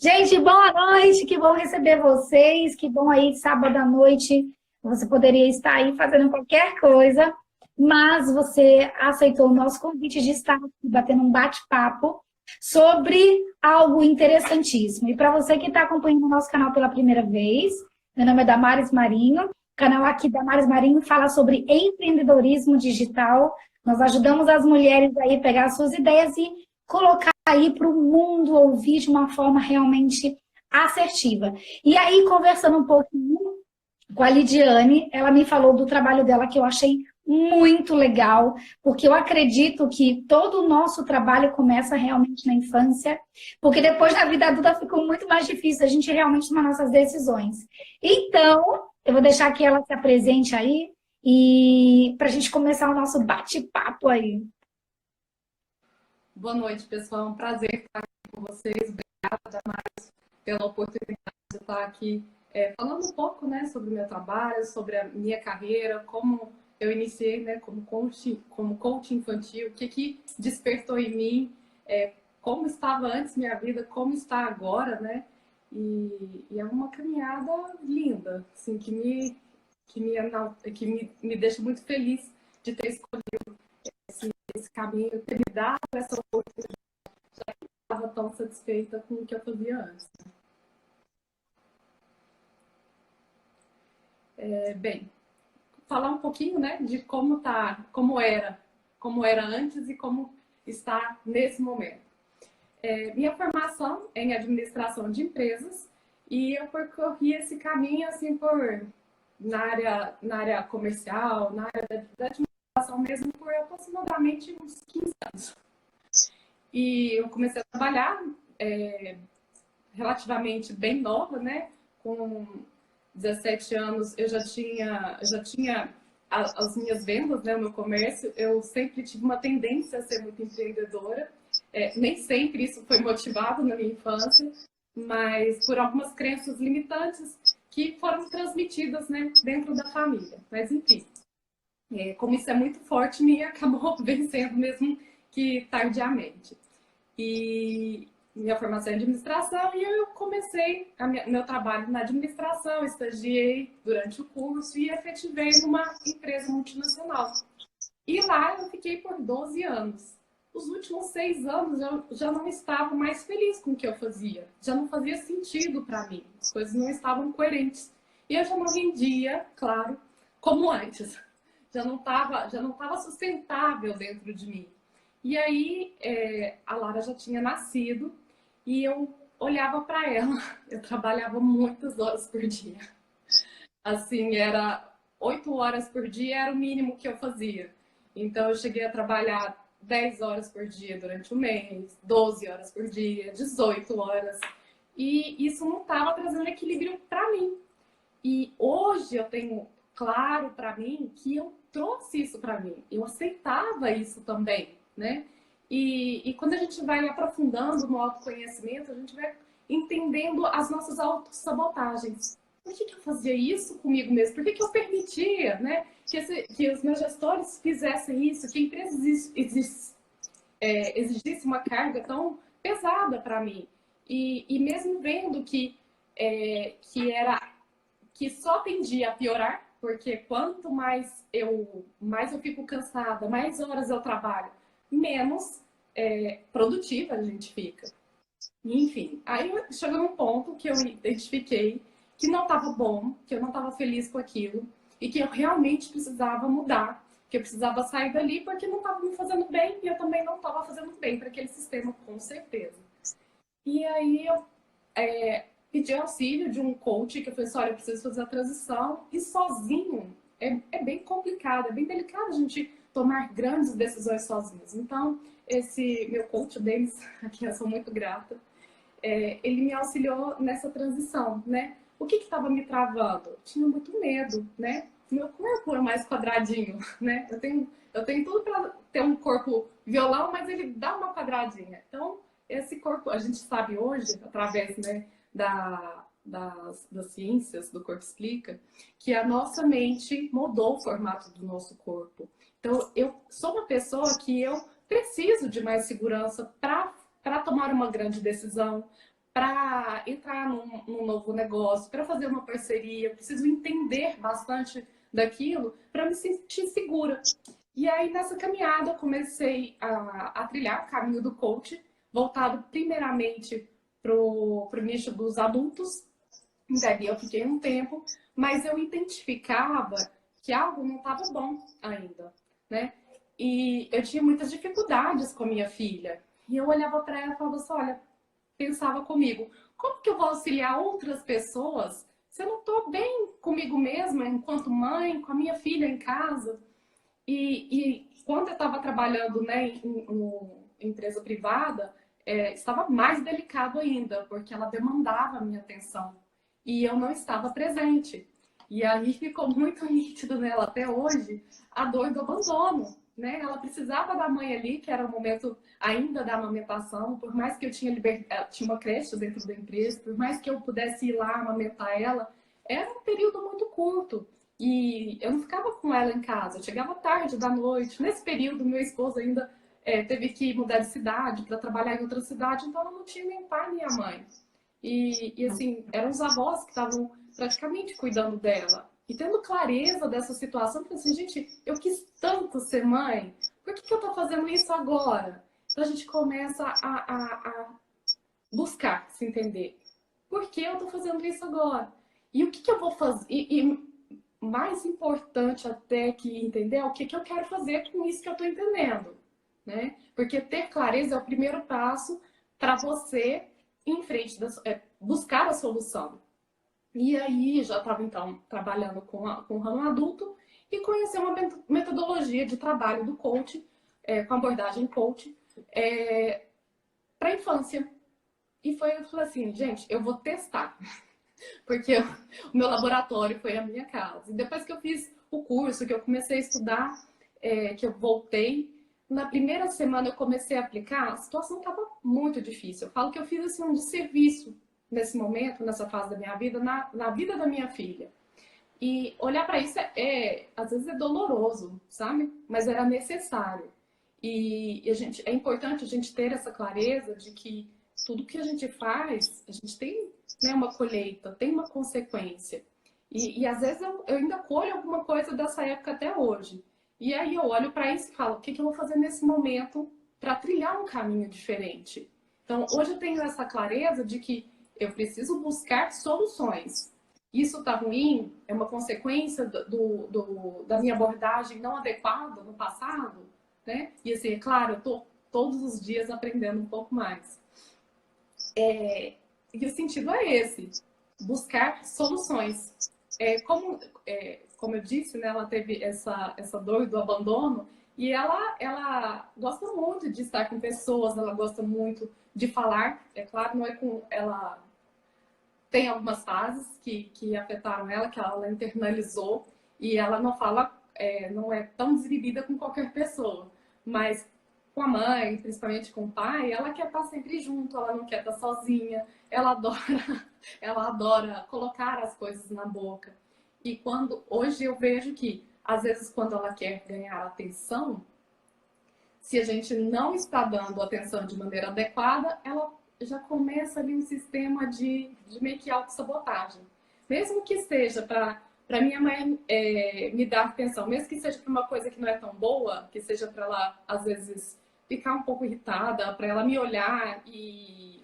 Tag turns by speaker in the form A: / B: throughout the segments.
A: Gente, boa noite, que bom receber vocês, que bom aí sábado à noite. Você poderia estar aí fazendo qualquer coisa, mas você aceitou o nosso convite de estar aqui batendo um bate-papo sobre algo interessantíssimo. E para você que está acompanhando o nosso canal pela primeira vez, meu nome é Damares Marinho, o canal aqui Damares Marinho fala sobre empreendedorismo digital. Nós ajudamos as mulheres aí a pegar suas ideias e colocar aí para o mundo ouvir de uma forma realmente assertiva. E aí, conversando um pouquinho com a Lidiane, ela me falou do trabalho dela que eu achei muito legal, porque eu acredito que todo o nosso trabalho começa realmente na infância, porque depois na vida adulta ficou muito mais difícil a gente realmente tomar nossas decisões. Então, eu vou deixar que ela se apresente aí e para a gente começar o nosso bate-papo aí.
B: Boa noite, pessoal. É um prazer estar aqui com vocês. Obrigada pela oportunidade de estar aqui falando um pouco, né, sobre o meu trabalho, sobre a minha carreira, como eu iniciei, né, como coach infantil, o que despertou em mim, como estava antes minha vida, como está agora, né? E é uma caminhada linda, assim, que me deixa muito feliz de ter escolhido esse caminho, ter me dado essa oportunidade. Já que eu estava tão satisfeita com o que eu fazia antes. Bem, falar um pouquinho, né, de como era antes e como está nesse momento. Minha formação é em administração de empresas e eu percorri esse caminho assim na área comercial, na área da administração mesmo por aproximadamente uns 15 anos. E eu comecei a trabalhar relativamente bem nova, né? Com 17 anos eu já tinha as minhas vendas, né? O meu comércio. Eu sempre tive uma tendência a ser muito empreendedora. Nem sempre isso foi motivado na minha infância, mas por algumas crenças limitantes que foram transmitidas, né, dentro da família. Mas enfim, como isso é muito forte, me acabou vencendo mesmo que tardiamente. E minha formação é em administração e eu comecei meu trabalho na administração, estagiei durante o curso e efetivei numa empresa multinacional. E lá eu fiquei por 12 anos. Os últimos 6 anos eu já não estava mais feliz com o que eu fazia. Já não fazia sentido para mim. As coisas não estavam coerentes. E eu já não rendia, claro, como antes. Já não tava sustentável dentro de mim. E aí a Lara já tinha nascido e eu olhava para ela. Eu trabalhava muitas horas por dia. Assim, era 8 horas por dia era o mínimo que eu fazia. Então eu cheguei a trabalhar 10 horas por dia durante o mês, 12 horas por dia, 18 horas. E isso não estava trazendo equilíbrio para mim. E hoje eu tenho claro para mim que eu trouxe isso para mim. Eu aceitava isso também, né? E quando a gente vai aprofundando no autoconhecimento, a gente vai entendendo as nossas autossabotagens. Por que eu fazia isso comigo mesmo? Por que eu permitia, né, que os meus gestores fizessem isso? Que a empresa exigisse uma carga tão pesada para mim? E mesmo vendo que só tendia a piorar, porque quanto mais eu fico cansada, mais horas eu trabalho, menos produtiva a gente fica. Enfim, aí chegou num ponto que eu identifiquei que não estava bom, que eu não estava feliz com aquilo e que eu realmente precisava mudar, que eu precisava sair dali porque não estava me fazendo bem e eu também não estava fazendo bem para aquele sistema, com certeza. E aí eu pedi auxílio de um coach que eu falei assim, olha, eu preciso fazer a transição e sozinho é bem complicado, é bem delicado a gente tomar grandes decisões sozinhos. Então, esse meu coach, deles, a quem eu sou muito grata, ele me auxiliou nessa transição, né? O que estava me travando? Eu tinha muito medo, né? Meu corpo é mais quadradinho, né? Eu tenho tudo para ter um corpo violão, mas ele dá uma quadradinha. Então, esse corpo, a gente sabe hoje, através, né, das ciências do Corpo Explica, que a nossa mente mudou o formato do nosso corpo. Então, eu sou uma pessoa que eu preciso de mais segurança para tomar uma grande decisão, para entrar num novo negócio, para fazer uma parceria, eu preciso entender bastante daquilo para me sentir segura. E aí, nessa caminhada, eu comecei a trilhar o caminho do coach, voltado primeiramente para o nicho dos adultos. Daí eu fiquei um tempo, mas eu identificava que algo não estava bom ainda, né? E eu tinha muitas dificuldades com a minha filha. E eu olhava para ela e falava assim, olha, pensava comigo, como que eu vou auxiliar outras pessoas se eu não estou bem comigo mesma, enquanto mãe, com a minha filha em casa? E quando eu estava trabalhando, né, em empresa privada, estava mais delicado ainda, porque ela demandava a minha atenção e eu não estava presente. E aí ficou muito nítido nela até hoje a dor do abandono, né? Ela precisava da mãe ali, que era o momento ainda da amamentação, por mais que eu tinha uma creche dentro da empresa, por mais que eu pudesse ir lá amamentar ela, era um período muito curto. E eu não ficava com ela em casa, eu chegava tarde da noite. Nesse período, meu esposo ainda teve que mudar de cidade para trabalhar em outra cidade, então ela não tinha nem pai nem a mãe. E assim, eram os avós que estavam praticamente cuidando dela. E tendo clareza dessa situação, eu falei assim, gente, eu quis tanto ser mãe, por que eu tô fazendo isso agora? Então a gente começa a buscar se entender. Por que eu tô fazendo isso agora? E o que eu vou fazer? E mais importante até que entender é o que eu quero fazer com isso que eu tô entendendo, né? Porque ter clareza é o primeiro passo para você em frente buscar a solução. E aí já estava então trabalhando com o ramo adulto e conheci uma metodologia de trabalho do coach, com abordagem coach, para infância. E eu falei assim, gente, eu vou testar, porque o meu laboratório foi a minha casa. E depois que eu fiz o curso, que eu comecei a estudar, que eu voltei, na primeira semana eu comecei a aplicar, a situação estava muito difícil. Eu falo que eu fiz assim, um desserviço nesse momento, nessa fase da minha vida, na vida da minha filha. E olhar para isso às vezes é doloroso, sabe? Mas era necessário. E é importante a gente ter essa clareza de que tudo que a gente faz, a gente tem, né, uma colheita, tem uma consequência. E às vezes eu ainda colho alguma coisa dessa época até hoje. E aí eu olho para isso e falo, o que eu vou fazer nesse momento para trilhar um caminho diferente? Então, hoje eu tenho essa clareza de que eu preciso buscar soluções. Isso está ruim? É uma consequência da minha abordagem não adequada no passado? Né? E assim, é claro, eu estou todos os dias aprendendo um pouco mais. E o sentido é esse, buscar soluções. Como eu disse, né, ela teve essa dor do abandono e ela gosta muito de estar com pessoas, ela gosta muito de falar. É claro, não é com ela. Tem algumas fases que afetaram ela, que ela internalizou e ela não fala, não é tão desinibida com qualquer pessoa, mas com a mãe, principalmente com o pai, ela quer estar sempre junto, ela não quer estar sozinha, ela adora, ela adora colocar as coisas na boca. E hoje eu vejo que, às vezes, quando ela quer ganhar atenção, se a gente não está dando atenção de maneira adequada, ela já começa ali um sistema de meio que autossabotagem. Mesmo que seja para minha mãe me dar atenção, mesmo que seja para uma coisa que não é tão boa, que seja para ela, às vezes, ficar um pouco irritada, para ela me olhar e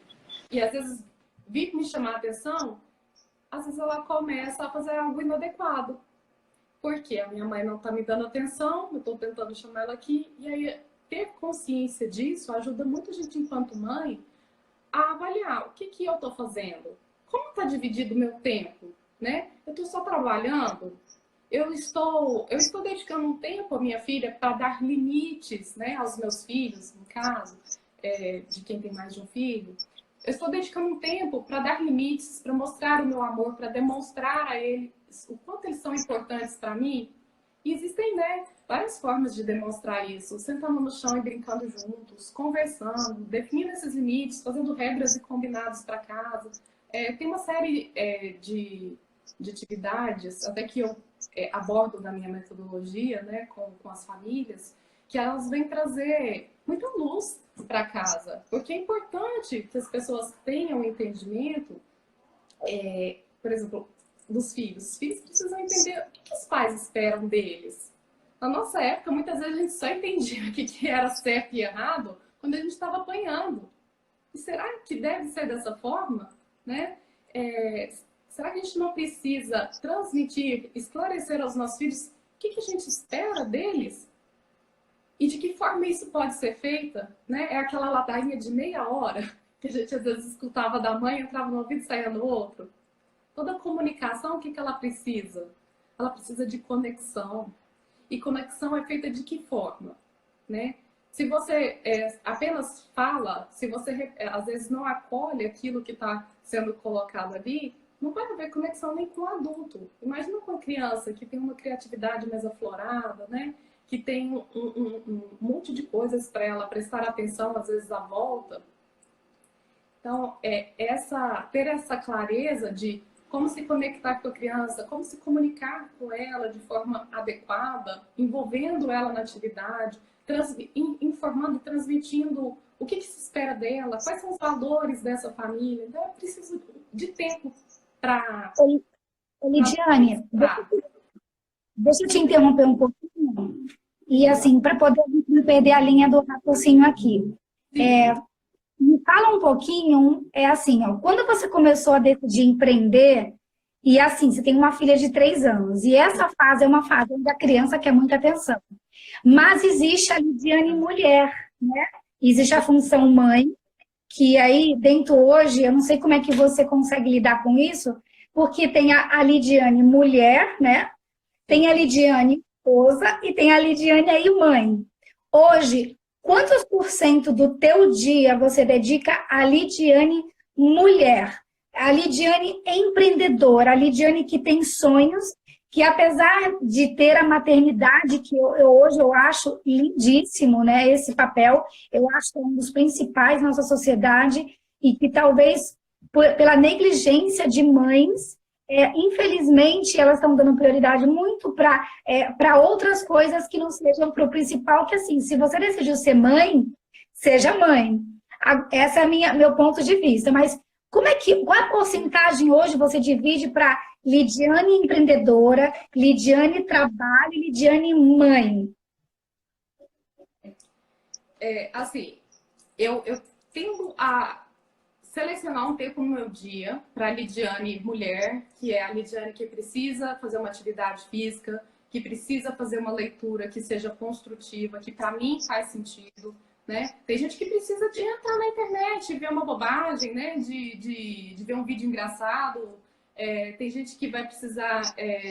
B: às vezes vir me chamar a atenção, às vezes ela começa a fazer algo inadequado. Porque a minha mãe não está me dando atenção, eu estou tentando chamar ela aqui, e aí ter consciência disso ajuda muito a gente, enquanto mãe, a avaliar o que eu estou fazendo, como está dividido o meu tempo, né? Eu estou só trabalhando, eu estou dedicando um tempo à minha filha para dar limites, né, aos meus filhos, no caso, de quem tem mais de um filho. Eu estou dedicando um tempo para dar limites, para mostrar o meu amor, para demonstrar a eles o quanto eles são importantes para mim. E existem, né, várias formas de demonstrar isso. Sentando no chão e brincando juntos, conversando, definindo esses limites, fazendo regras e combinados para casa. Tem uma série de atividades, até que eu abordo na minha metodologia, né, com as famílias, que elas vêm trazer muita luz para casa. Porque é importante que as pessoas tenham entendimento, por exemplo, dos filhos. Os filhos precisam entender o que os pais esperam deles. Na nossa época, muitas vezes a gente só entendia o que era certo e errado quando a gente estava apanhando. E será que deve ser dessa forma? Né? Será que a gente não precisa transmitir, esclarecer aos nossos filhos o que a gente espera deles? E de que forma isso pode ser feita? Né? É aquela ladainha de meia hora que a gente às vezes escutava da mãe, entrava no ouvido e saía no outro. Toda comunicação, o que ela precisa? Ela precisa de conexão. E conexão é feita de que forma? Né? Se você apenas fala, se você às vezes não acolhe aquilo que está sendo colocado ali, não vai haver conexão nem com o adulto. Imagina com uma criança que tem uma criatividade mais aflorada, né? Que tem um monte de coisas para ela prestar atenção, às vezes, à volta. Então, ter essa clareza de como se conectar com a criança, como se comunicar com ela de forma adequada, envolvendo ela na atividade, informando, transmitindo o que se espera dela, quais são os valores dessa família. Então, é preciso de tempo para...
A: Lidiane, deixa eu te interromper um pouquinho. E assim, para poder não perder a linha do raciocínio aqui. Me fala um pouquinho, assim, ó, quando você começou a decidir empreender, e assim, você tem uma filha de 3 anos, e essa fase é uma fase onde a criança quer muita atenção. Mas existe a Lidiane mulher, né? Existe a função mãe, que aí dentro hoje, eu não sei como é que você consegue lidar com isso, porque tem a Lidiane mulher, né? Tem a Lidiane esposa e tem a Lidiane aí mãe. Hoje, quantos % do teu dia você dedica à Lidiane mulher? A Lidiane empreendedora, a Lidiane que tem sonhos, que apesar de ter a maternidade, que hoje eu acho lindíssimo, né, esse papel, eu acho que é um dos principais na nossa sociedade e que talvez pela negligência de mães, infelizmente, elas estão dando prioridade muito para outras coisas que não sejam para o principal, que assim, se você decidiu ser mãe, seja mãe. Esse é meu ponto de vista. Mas qual a porcentagem hoje você divide para Lidiane empreendedora, Lidiane trabalho e Lidiane mãe?
B: Assim, eu tendo a selecionar um tempo no meu dia para a Lidiane mulher, que é a Lidiane que precisa fazer uma atividade física, que precisa fazer uma leitura que seja construtiva, que para mim faz sentido, né? Tem gente que precisa de entrar na internet, ver uma bobagem, né? De ver um vídeo engraçado. Tem gente que vai precisar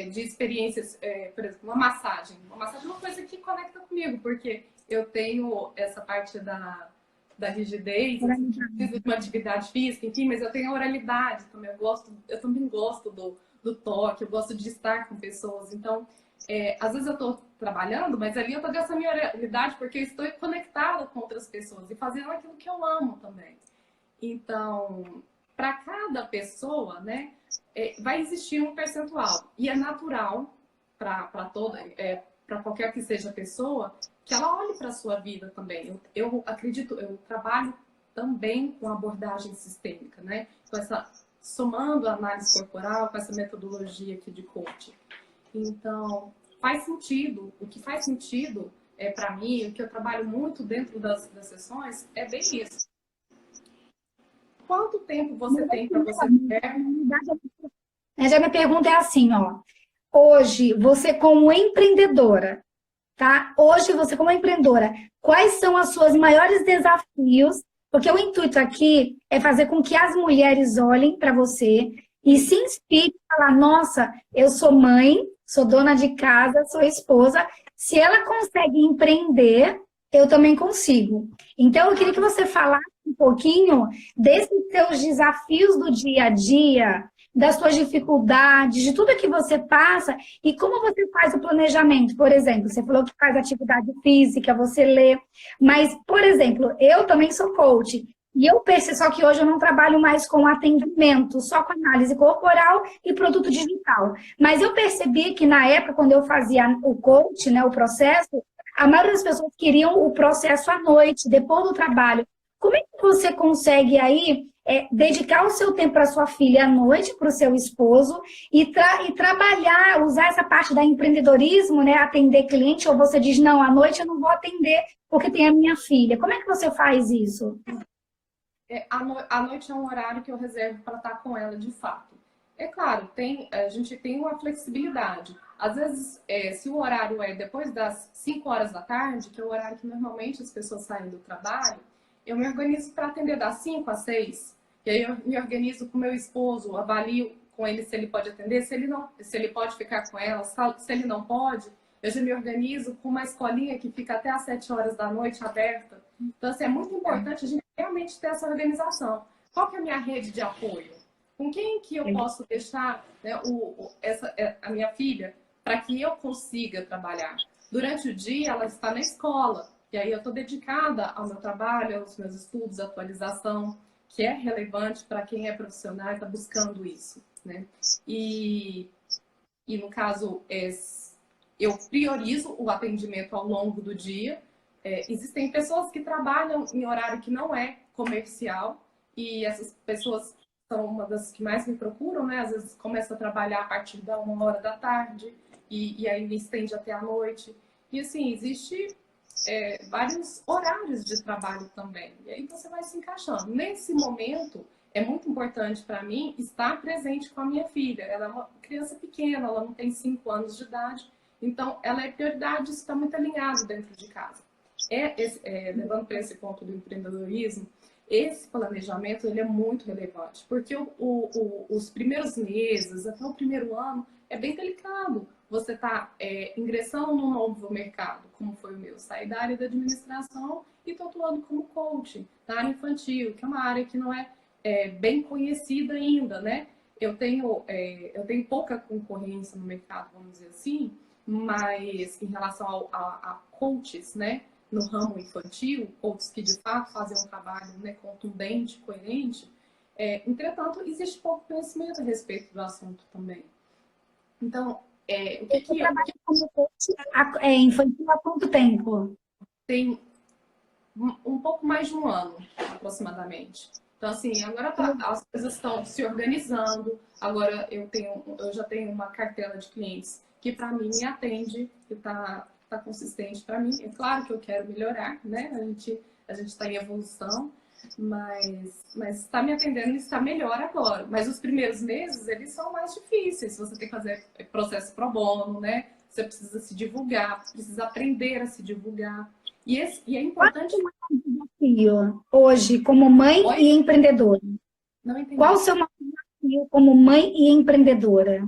B: de experiências, por exemplo, uma massagem. Uma massagem é uma coisa que conecta comigo, porque eu tenho essa parte da rigidez, preciso de uma atividade física, enfim, mas eu tenho a oralidade também. Eu também gosto do toque, eu gosto de estar com pessoas. Então, às vezes eu estou trabalhando, mas ali eu estou gastando minha oralidade porque eu estou conectada com outras pessoas e fazendo aquilo que eu amo também. Então, para cada pessoa, né, vai existir um percentual. E é natural para qualquer que seja a pessoa, que ela olhe para a sua vida também. Eu acredito, eu trabalho também com abordagem sistêmica, né? Somando a análise corporal com essa metodologia aqui de coaching. Então, faz sentido. O que faz sentido para mim, o que eu trabalho muito dentro das sessões, é bem isso. Quanto tempo você tem para você ver?
A: Já minha pergunta é assim, ó. Hoje, você como empreendedora, tá? Hoje, você como empreendedora, quais são os seus maiores desafios? Porque o intuito aqui é fazer com que as mulheres olhem para você e se inspirem e falar, nossa, eu sou mãe, sou dona de casa, sou esposa. Se ela consegue empreender, eu também consigo. Então, eu queria que você falasse um pouquinho desses seus desafios do dia a dia, das suas dificuldades, de tudo que você passa e como você faz o planejamento. Por exemplo, você falou que faz atividade física, você lê, mas, por exemplo, eu também sou coach e eu percebo, só que hoje eu não trabalho mais com atendimento, só com análise corporal e produto digital. Mas eu percebi que na época, quando eu fazia o coach, né, o processo, A maioria das pessoas queriam o processo à noite, depois do trabalho. Como é que você consegue aí dedicar o seu tempo para sua filha à noite, para o seu esposo, e trabalhar, usar essa parte da empreendedorismo, né, atender cliente, ou você diz, não, à noite eu não vou atender porque tem a minha filha. Como é que você faz isso?
B: À noite é um horário que eu reservo para estar com ela de fato. É claro, a gente tem uma flexibilidade. Às vezes, se o horário é depois das 5 horas da tarde, que é o horário que normalmente as pessoas saem do trabalho, eu me organizo para atender das 5 às 6. E aí eu me organizo com meu esposo, avalio com ele se ele pode atender, se ele pode ficar com ela, se ele não pode, eu já me organizo com uma escolinha que fica até às 7 horas da noite aberta. Então, assim, é muito importante a gente realmente ter essa organização. Qual que é a minha rede de apoio? Com quem que eu posso deixar, né, a minha filha para que eu consiga trabalhar? Durante o dia, ela está na escola. E aí eu estou dedicada ao meu trabalho, aos meus estudos, atualização, que é relevante para quem é profissional e está buscando isso, né? E no caso, eu priorizo o atendimento ao longo do dia. Existem pessoas que trabalham em horário que não é comercial e essas pessoas são uma das que mais me procuram, né? Às vezes começa a trabalhar a partir da 1 hora da tarde e aí me estende até a noite. E assim, existe vários horários de trabalho também. E aí você vai se encaixando. Nesse momento, é muito importante para mim estar presente com a minha filha. Ela é uma criança pequena, ela não tem 5 anos de idade. Então, ela é prioridade, isso está muito alinhado dentro de casa. Levando para esse ponto do empreendedorismo, esse planejamento ele é muito relevante, porque os primeiros meses, até o primeiro ano, é bem delicado. Você está ingressando num novo mercado, como foi o meu. Saí da área da administração e estou atuando como coach da área infantil, que é uma área que não é bem conhecida ainda, né? Eu tenho pouca concorrência no mercado, vamos dizer assim, mas em relação a coaches, né? No ramo infantil, coaches que de fato fazem um trabalho, né, contundente, coerente. Entretanto, existe pouco conhecimento a respeito do assunto também. Então, o que
A: Você trabalha como coach infantil há quanto tempo?
B: tem um pouco mais de 1 ano, aproximadamente. Então, assim, agora as coisas estão se organizando. Agora eu já tenho uma cartela de clientes que para mim me atende, que está consistente para mim. É claro que eu quero melhorar, né? A gente está em evolução, mas está me atendendo e está melhor agora. Mas os primeiros meses, eles são mais difíceis. Você tem que fazer processo pro bono, né? Você precisa se divulgar, precisa aprender a se divulgar. E é importante.
A: Qual é o desafio hoje como mãe
B: Oi?
A: e empreendedora?
B: Não entendi.
A: Qual o seu maior desafio como mãe e empreendedora?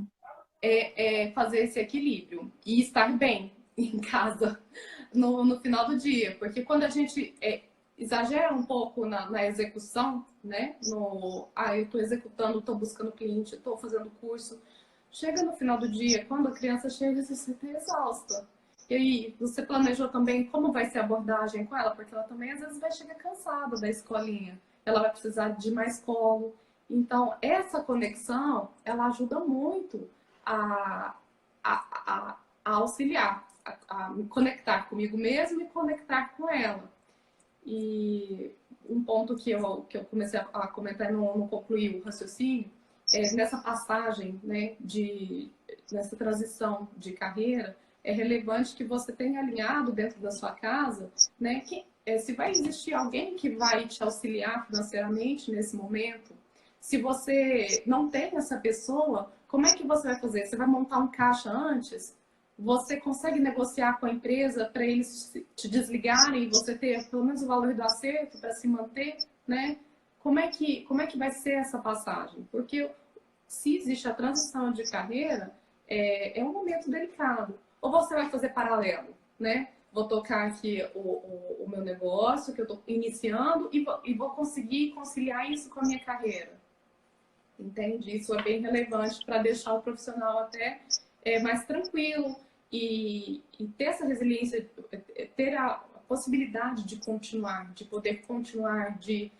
B: Fazer esse equilíbrio e estar bem em casa no final do dia. Porque quando a gente exagera um pouco na execução, né? Eu estou executando, estou buscando cliente, estou fazendo curso. Chega no final do dia, quando a criança chega, você está exausta. E aí, você planejou também como vai ser a abordagem com ela? Porque ela também, às vezes, vai chegar cansada da escolinha. Ela vai precisar de mais colo. Então, essa conexão, ela ajuda muito a, a auxiliar, a me conectar comigo mesmo e conectar com ela. E um ponto que eu comecei a comentar e não concluí o raciocínio, nessa passagem, né, nessa transição de carreira, é relevante que você tenha alinhado dentro da sua casa, né, que se vai existir alguém que vai te auxiliar financeiramente nesse momento. Se você não tem essa pessoa, como é que você vai fazer? Você vai montar um caixa antes? Você consegue negociar com a empresa para eles te desligarem e você ter pelo menos o valor do acerto para se manter, né? Como é que vai ser essa passagem? Porque se existe a transição de carreira, é um momento delicado. Ou você vai fazer paralelo, né? Vou tocar aqui o meu negócio que eu estou iniciando e vou conseguir conciliar isso com a minha carreira. Entende? Isso é bem relevante para deixar o profissional até mais tranquilo e ter essa resiliência, ter a possibilidade de continuar, de poder continuar, de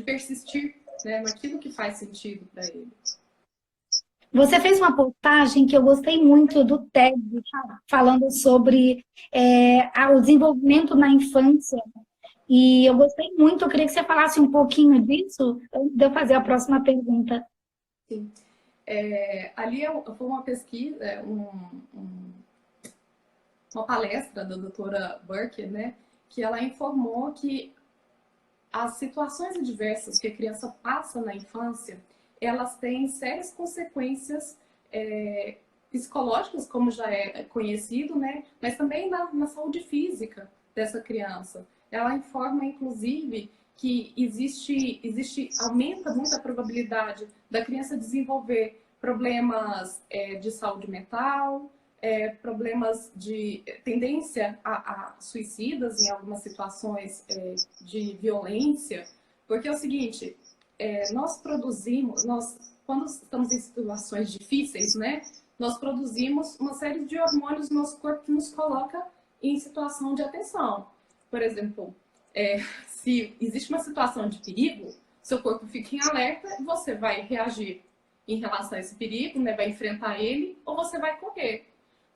B: persistir, né, naquilo que faz sentido para ele.
A: Você fez uma postagem que eu gostei muito do TED, falando sobre o desenvolvimento na infância. E eu gostei muito, eu queria que você falasse um pouquinho disso, antes de eu fazer a próxima pergunta.
B: Sim. Ali foi uma pesquisa, uma palestra da doutora Burke, né, que ela informou que as situações adversas que a criança passa na infância, elas têm sérias consequências psicológicas, como já é conhecido, né? Mas também na saúde física dessa criança. Ela informa, inclusive, que aumenta muito a probabilidade da criança desenvolver problemas de saúde mental, problemas de tendência a suicidas em algumas situações de violência, porque é o seguinte, quando estamos em situações difíceis, né, nós produzimos uma série de hormônios no nosso corpo que nos coloca em situação de atenção. Por exemplo, se existe uma situação de perigo, seu corpo fica em alerta e você vai reagir em relação a esse perigo, né, vai enfrentar ele, ou você vai correr.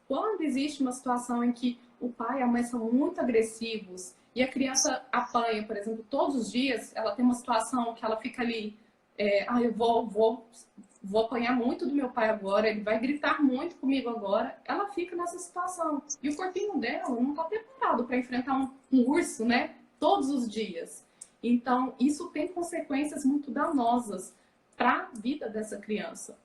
B: Quando existe uma situação em que o pai e a mãe são muito agressivos e a criança apanha, por exemplo, todos os dias, ela tem uma situação que ela fica ali, eu vou apanhar muito do meu pai agora, ele vai gritar muito comigo agora, ela fica nessa situação. E o corpinho dela não está preparado para enfrentar um urso, né? Todos os dias. Então, isso tem consequências muito danosas para a vida dessa criança.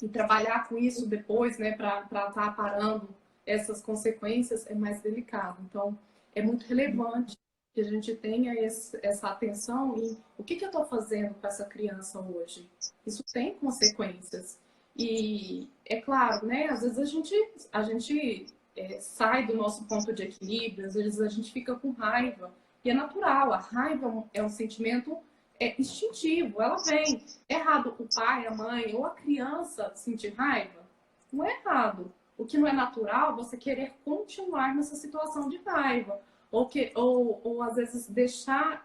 B: E trabalhar com isso depois, né, para estar parando essas consequências é mais delicado. Então, é muito relevante que a gente tenha essa atenção em o que eu estou fazendo com essa criança hoje. Isso tem consequências. E é claro, né, às vezes a gente sai do nosso ponto de equilíbrio, às vezes a gente fica com raiva. E é natural, a raiva é um sentimento instintivo, ela vem. É errado o pai, a mãe ou a criança sentir raiva? Não é errado. O que não é natural é você querer continuar nessa situação de raiva. Ou às vezes deixar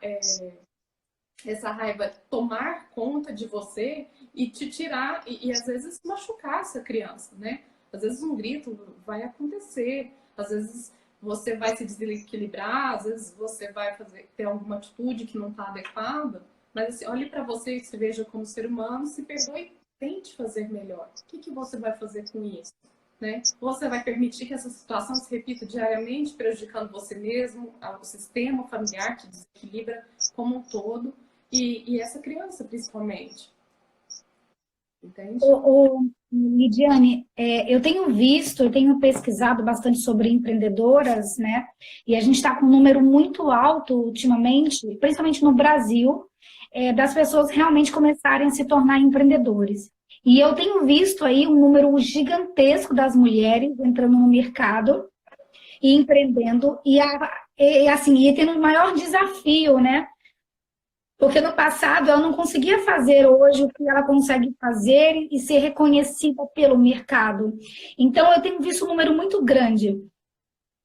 B: essa raiva tomar conta de você e te tirar, e às vezes machucar essa criança, né? Às vezes um grito vai acontecer, às vezes você vai se desequilibrar, às vezes você vai ter alguma atitude que não está adequada, mas assim, olhe para você e se veja como ser humano, se perdoe e tente fazer melhor. O que você vai fazer com isso? Né? Você vai permitir que essa situação se repita diariamente, prejudicando você mesmo, o sistema familiar que desequilibra como um todo, e essa criança principalmente. Entende?
A: Lidiane, eu tenho visto, eu tenho pesquisado bastante sobre empreendedoras, né? E a gente está com um número muito alto ultimamente, principalmente no Brasil, das pessoas realmente começarem a se tornar empreendedores. E eu tenho visto aí um número gigantesco das mulheres entrando no mercado e empreendendo, e tendo um maior desafio, né? Porque no passado ela não conseguia fazer hoje o que ela consegue fazer e ser reconhecida pelo mercado. Então, eu tenho visto um número muito grande.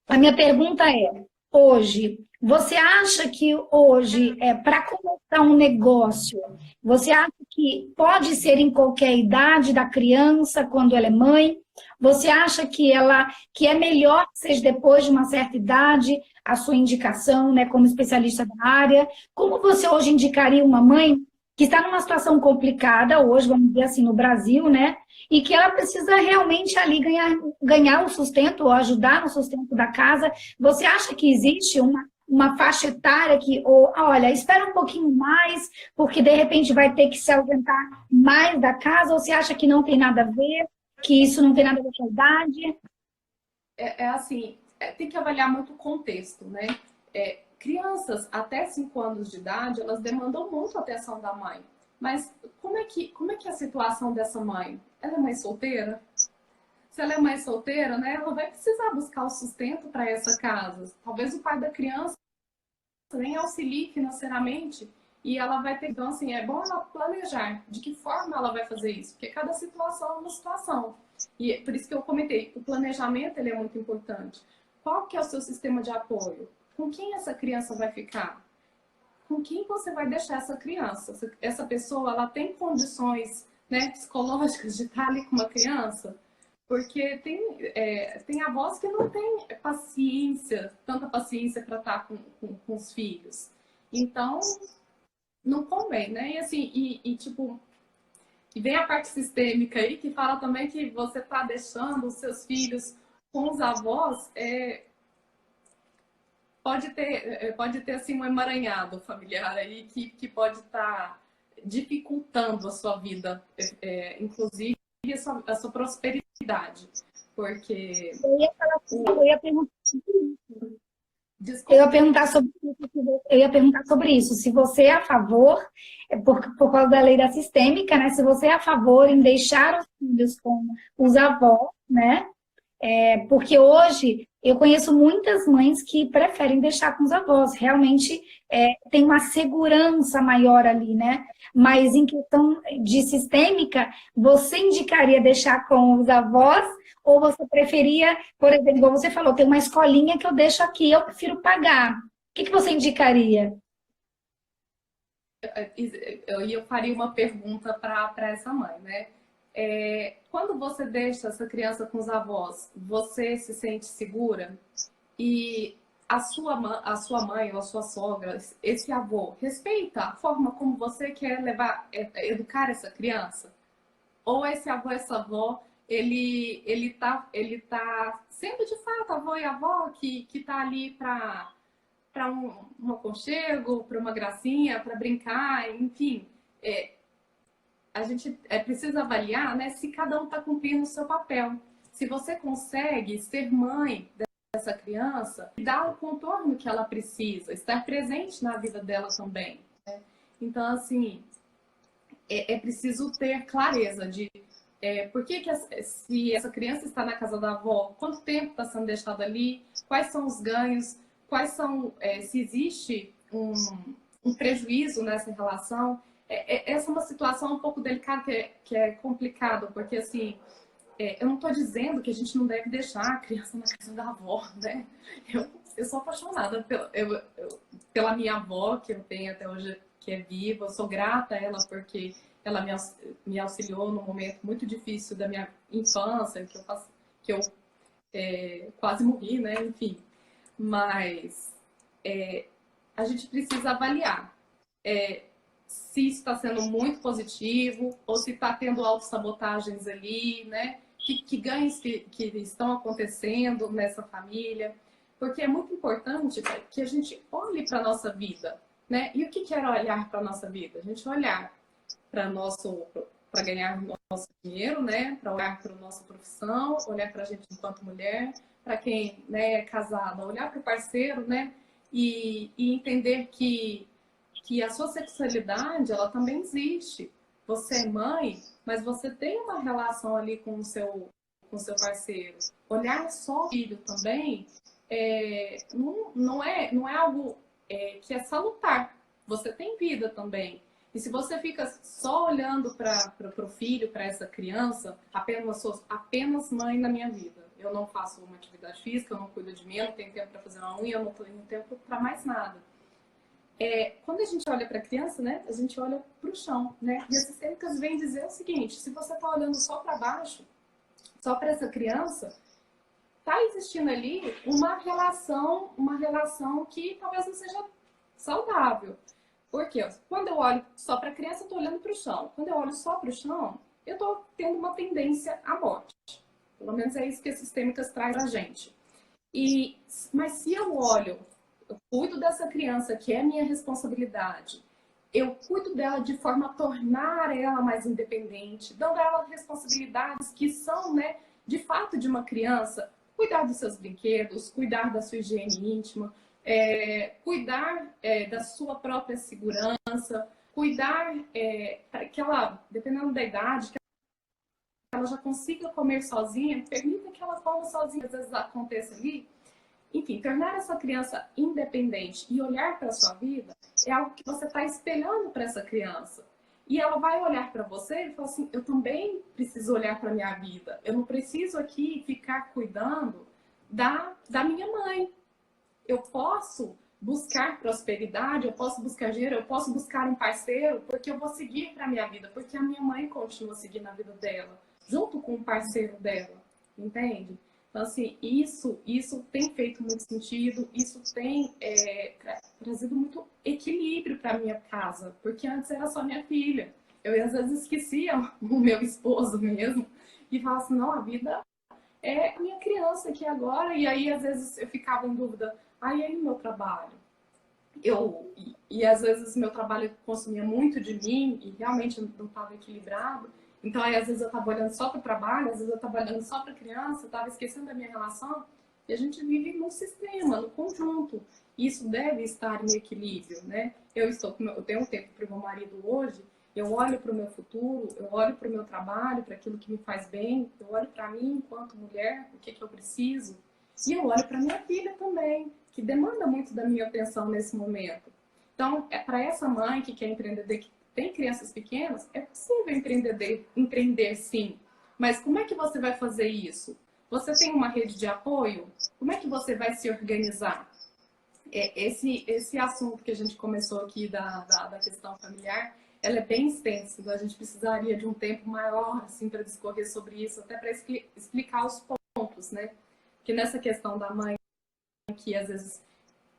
A: A minha pergunta é, hoje, você acha que hoje, para começar um negócio, você acha que pode ser em qualquer idade da criança, quando ela é mãe? Você acha que é melhor que seja depois de uma certa idade a sua indicação, né, como especialista da área? Como você hoje indicaria uma mãe que está numa situação complicada hoje, vamos dizer assim, no Brasil, né? E que ela precisa realmente ali ganhar o sustento, ou ajudar no sustento da casa. Você acha que existe uma faixa etária que, olha, espera um pouquinho mais, porque de repente vai ter que se ausentar mais da casa, ou você acha que não tem nada a ver, que isso não tem nada a ver com a idade?
B: Assim, tem que avaliar muito o contexto, né? Crianças até 5 anos de idade, elas demandam muito a atenção da mãe. Mas como é que é a situação dessa mãe? Ela é mãe solteira? Se ela é mãe solteira, né, ela vai precisar buscar o sustento para essa casa. Talvez o pai da criança nem auxilie financeiramente e ela vai ter... Então, assim, é bom ela planejar de que forma ela vai fazer isso, porque cada situação é uma situação. E por isso que eu comentei, o planejamento ele é muito importante. Qual que é o seu sistema de apoio? Com quem essa criança vai ficar? Com quem você vai deixar essa criança? Essa pessoa, ela tem condições, né, psicológicas de estar ali com uma criança. Porque tem avós que não têm paciência, tanta paciência para estar com os filhos. Então, não convém, né? E assim, tipo, e vem a parte sistêmica aí, que fala também que você está deixando os seus filhos com os avós, pode ter assim, um emaranhado familiar aí que pode estar dificultando a sua vida, inclusive a sua prosperidade. Porque.
A: Eu ia falar assim, eu ia perguntar sobre isso. Eu
B: Desculpa.
A: ia perguntar sobre isso, eu ia perguntar sobre isso. Se você é a favor, por causa da lei da sistêmica, né? Se você é a favor em deixar os filhos com os avós, né? Porque hoje eu conheço muitas mães que preferem deixar com os avós. Realmente tem uma segurança maior ali, né? Mas em questão de sistêmica, você indicaria deixar com os avós ou você preferia, por exemplo, igual você falou, tem uma escolinha que eu deixo aqui, eu prefiro pagar. O que você indicaria?
B: Eu faria uma pergunta para essa mãe, né? Quando você deixa essa criança com os avós, você se sente segura? E a sua mãe ou a sua sogra, esse avô, respeita a forma como você quer educar essa criança? Ou esse avô, essa avó, ele tá sendo de fato avô e avó que tá ali para um aconchego, para uma gracinha, para brincar, enfim. A gente precisa avaliar, né, se cada um está cumprindo o seu papel. Se você consegue ser mãe dessa criança, dar o contorno que ela precisa, estar presente na vida dela também. Né? Então, assim, é preciso ter clareza de por que se essa criança está na casa da avó, quanto tempo está sendo deixado ali, quais são os ganhos, se existe um prejuízo nessa relação. Essa é uma situação um pouco delicada, que é complicado, porque assim, eu não estou dizendo que a gente não deve deixar a criança na casa da avó, né? Eu sou apaixonada pela minha avó, que eu tenho até hoje, que é viva, eu sou grata a ela porque ela me auxiliou num momento muito difícil da minha infância, que eu quase morri, né? Enfim, mas a gente precisa avaliar se isso está sendo muito positivo ou se está tendo autossabotagens ali, né? Que ganhos que estão acontecendo nessa família. Porque é muito importante que a gente olhe para a nossa vida, né? E o que é olhar para a nossa vida? A gente olhar para ganhar nosso dinheiro, né? Para olhar para a nossa profissão, olhar para a gente enquanto mulher, para quem, né, é casada, olhar para o parceiro, né? E entender que a sua sexualidade, ela também existe. Você é mãe, mas você tem uma relação ali com o seu parceiro. Olhar só o filho também não é algo que é salutar. Você tem vida também. E se você fica só olhando para o filho, para essa criança, apenas mãe na minha vida. Eu não faço uma atividade física, eu não cuido de mim, eu não tenho tempo para fazer uma unha, eu não tenho tempo para mais nada. Quando a gente olha para a criança, né, a gente olha para o chão, né? E as sistêmicas vêm dizer o seguinte: se você está olhando só para baixo, só para essa criança, está existindo ali uma relação que talvez não seja saudável. Porque quando eu olho só para a criança, eu estou olhando para o chão. Quando eu olho só para o chão, eu estou tendo uma tendência à morte. Pelo menos é isso que as sistêmicas traz a gente. Mas se eu cuido dessa criança, que é minha responsabilidade, eu cuido dela de forma a tornar ela mais independente, dando a ela responsabilidades que são, né, de fato de uma criança, cuidar dos seus brinquedos, cuidar da sua higiene íntima, cuidar da sua própria segurança, cuidar para que ela, dependendo da idade, que ela já consiga comer sozinha, permita que ela coma sozinha, às vezes aconteça ali. Enfim, tornar essa criança independente e olhar para a sua vida é algo que você está espelhando para essa criança. E ela vai olhar para você e falar assim: eu também preciso olhar para a minha vida. Eu não preciso aqui ficar cuidando da minha mãe. Eu posso buscar prosperidade, eu posso buscar dinheiro, eu posso buscar um parceiro, porque eu vou seguir para a minha vida, porque a minha mãe continua seguindo a vida dela, junto com o parceiro dela, entende? Então, assim, isso tem feito muito sentido, isso tem trazido muito equilíbrio para minha casa, porque antes era só minha filha. Eu, às vezes, esquecia o meu esposo mesmo, e falava assim, não, a vida é a minha criança aqui agora, e aí, às vezes, eu ficava em dúvida, e aí meu trabalho? E às vezes meu trabalho consumia muito de mim e realmente não estava equilibrado. Então aí às vezes eu estava olhando só para o trabalho, às vezes eu estava olhando só para a criança, estava esquecendo da minha relação. E a gente vive num sistema, no conjunto. Isso deve estar em equilíbrio, né? Eu tenho um tempo para o meu marido hoje, eu olho para o meu futuro, eu olho para o meu trabalho, para aquilo que me faz bem, eu olho para mim enquanto mulher, o que eu preciso. E eu olho para minha filha também, que demanda muito da minha atenção nesse momento. Então, para essa mãe que quer empreender, que tem crianças pequenas, é possível empreender sim. Mas como é que você vai fazer isso? Você tem uma rede de apoio? Como é que você vai se organizar? Esse assunto que a gente começou aqui da questão familiar, ela é bem extensa. A gente precisaria de um tempo maior assim, para discorrer sobre isso, até para explicar os pontos, né? Que nessa questão da mãe que às vezes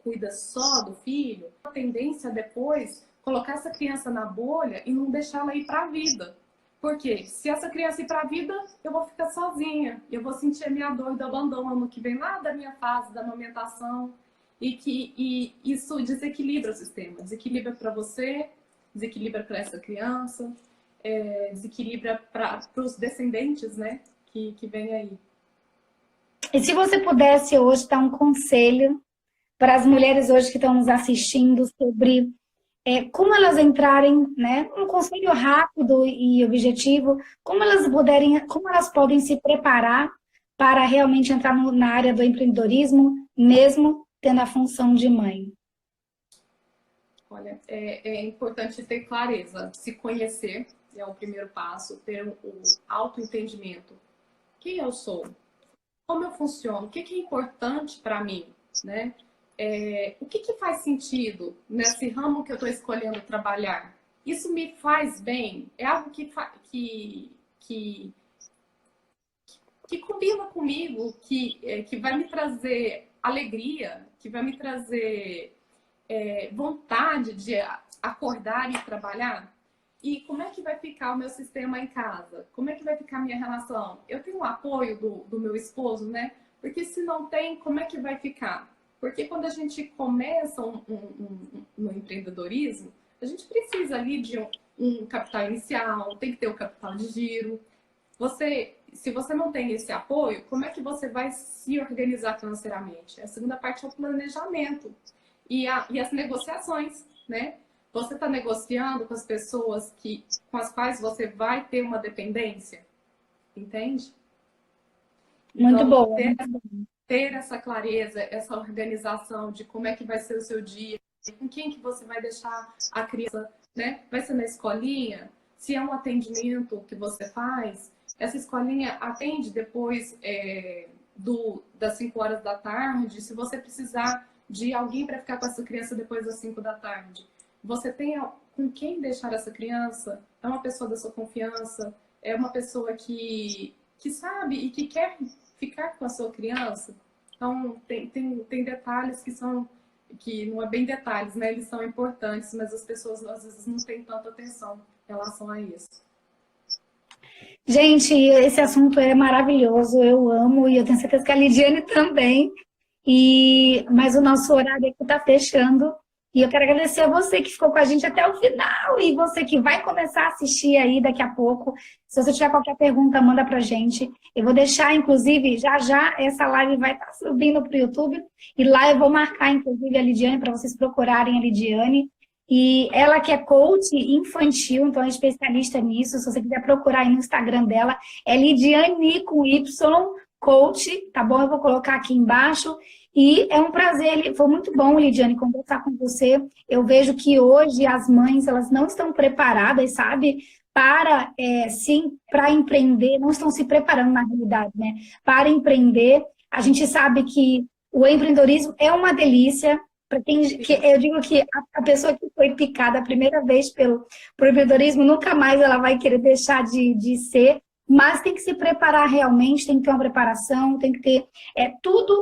B: cuida só do filho, a tendência é depois colocar essa criança na bolha e não deixá-la ir para a vida. Porque se essa criança ir para a vida, eu vou ficar sozinha, eu vou sentir a minha dor do abandono que vem lá da minha fase da amamentação e isso desequilibra o sistema, desequilibra para você, desequilibra para essa criança, desequilibra para os descendentes, né, que vem aí.
A: E se você pudesse hoje dar um conselho para as mulheres hoje que estão nos assistindo sobre como elas entrarem, né, um conselho rápido e objetivo, como elas podem se preparar para realmente entrar na área do empreendedorismo, mesmo tendo a função de mãe?
B: Olha, é importante ter clareza, se conhecer, é o primeiro passo, ter o autoentendimento. Quem eu sou? Como eu funciono? O que é importante para mim, né? O que faz sentido nesse ramo que eu estou escolhendo trabalhar? Isso me faz bem? É algo que combina comigo, que vai me trazer alegria, que vai me trazer vontade de acordar e trabalhar? E como é que vai ficar o meu sistema em casa? Como é que vai ficar a minha relação? Eu tenho o apoio do meu esposo, né? Porque se não tem, como é que vai ficar? Porque quando a gente começa no empreendedorismo, a gente precisa ali de um capital inicial, tem que ter o capital de giro. Se você não tem esse apoio, como é que você vai se organizar financeiramente? A segunda parte é o planejamento e as negociações, né? Você está negociando com as pessoas com as quais você vai ter uma dependência, entende?
A: Muito
B: então,
A: bom.
B: Ter essa clareza, essa organização de como é que vai ser o seu dia, com quem que você vai deixar a criança, né? Vai ser na escolinha? Se é um atendimento que você faz, essa escolinha atende depois das 5 horas da tarde, se você precisar de alguém para ficar com essa criança depois das 5 da tarde. Você tem com quem deixar essa criança? É uma pessoa da sua confiança? É uma pessoa que sabe e que quer ficar com a sua criança? Então, tem detalhes que não é bem detalhes, né? Eles são importantes, mas as pessoas às vezes não têm tanta atenção em relação a isso.
A: Gente, esse assunto é maravilhoso, eu amo e eu tenho certeza que a Lidiane também. Mas o nosso horário aqui está fechando. E eu quero agradecer a você que ficou com a gente até o final e você que vai começar a assistir aí daqui a pouco. Se você tiver qualquer pergunta, manda pra gente. Eu vou deixar, inclusive, já essa live vai estar subindo para o YouTube. E lá eu vou marcar, inclusive, a Lidiane para vocês procurarem a Lidiane. E ela que é coach infantil, então é especialista nisso. Se você quiser procurar aí no Instagram dela, é Lidiane com Y, coach, tá bom? Eu vou colocar aqui embaixo. E é um prazer, foi muito bom, Lidiane, conversar com você. Eu vejo que hoje as mães, elas não estão preparadas, sabe? Para empreender, não estão se preparando na realidade, né? Para empreender, a gente sabe que o empreendedorismo é uma delícia Para quem, eu digo que a pessoa que foi picada a primeira vez pelo empreendedorismo, nunca mais ela vai querer deixar de ser, mas tem que se preparar realmente, tem que ter uma preparação, tem que ter tudo,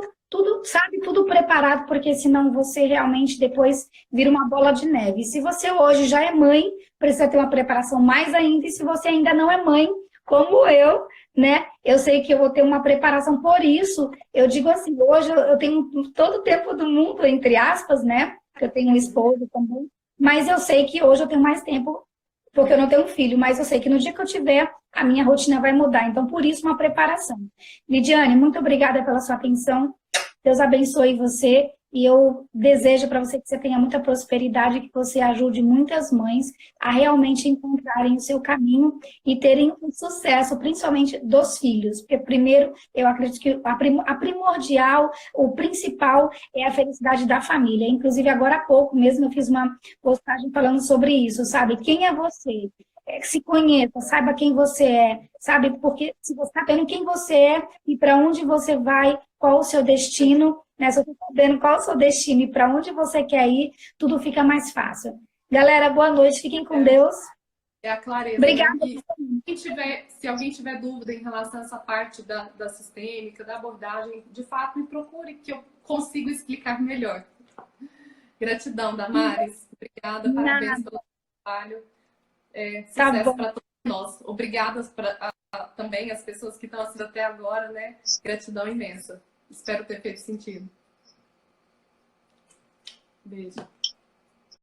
A: sabe, tudo preparado, porque senão você realmente depois vira uma bola de neve. E se você hoje já é mãe, precisa ter uma preparação mais ainda, e se você ainda não é mãe, como eu, né? Eu sei que eu vou ter uma preparação, por isso, eu digo assim, hoje eu tenho todo o tempo do mundo, entre aspas, né? Eu tenho um esposo também, mas eu sei que hoje eu tenho mais tempo, porque eu não tenho filho, mas eu sei que no dia que eu tiver, a minha rotina vai mudar. Então, por isso, uma preparação. Lidiane, muito obrigada pela sua atenção. Deus abençoe você. E eu desejo para você que você tenha muita prosperidade, que você ajude muitas mães a realmente encontrarem o seu caminho e terem um sucesso, principalmente dos filhos. Porque, primeiro, eu acredito que a primordial, o principal é a felicidade da família. Inclusive, agora há pouco mesmo, eu fiz uma postagem falando sobre isso, sabe? Quem é você? Se conheça, saiba quem você é, sabe? Porque se você está vendo quem você é e para onde você vai, qual o seu destino, né? Se você está sabendo qual o seu destino e para onde você quer ir, tudo fica mais fácil. Galera, boa noite, fiquem com Deus.
B: É a clareza.
A: Obrigada.
B: Né? Se alguém tiver dúvida em relação a essa parte da sistêmica, da abordagem, de fato, me procure, que eu consigo explicar melhor. Gratidão, Damares. Obrigada, parabéns pelo trabalho. Sucesso para todos nós. Obrigada também às pessoas que estão assistindo até agora, né? Gratidão imensa. Espero ter feito sentido. Beijo.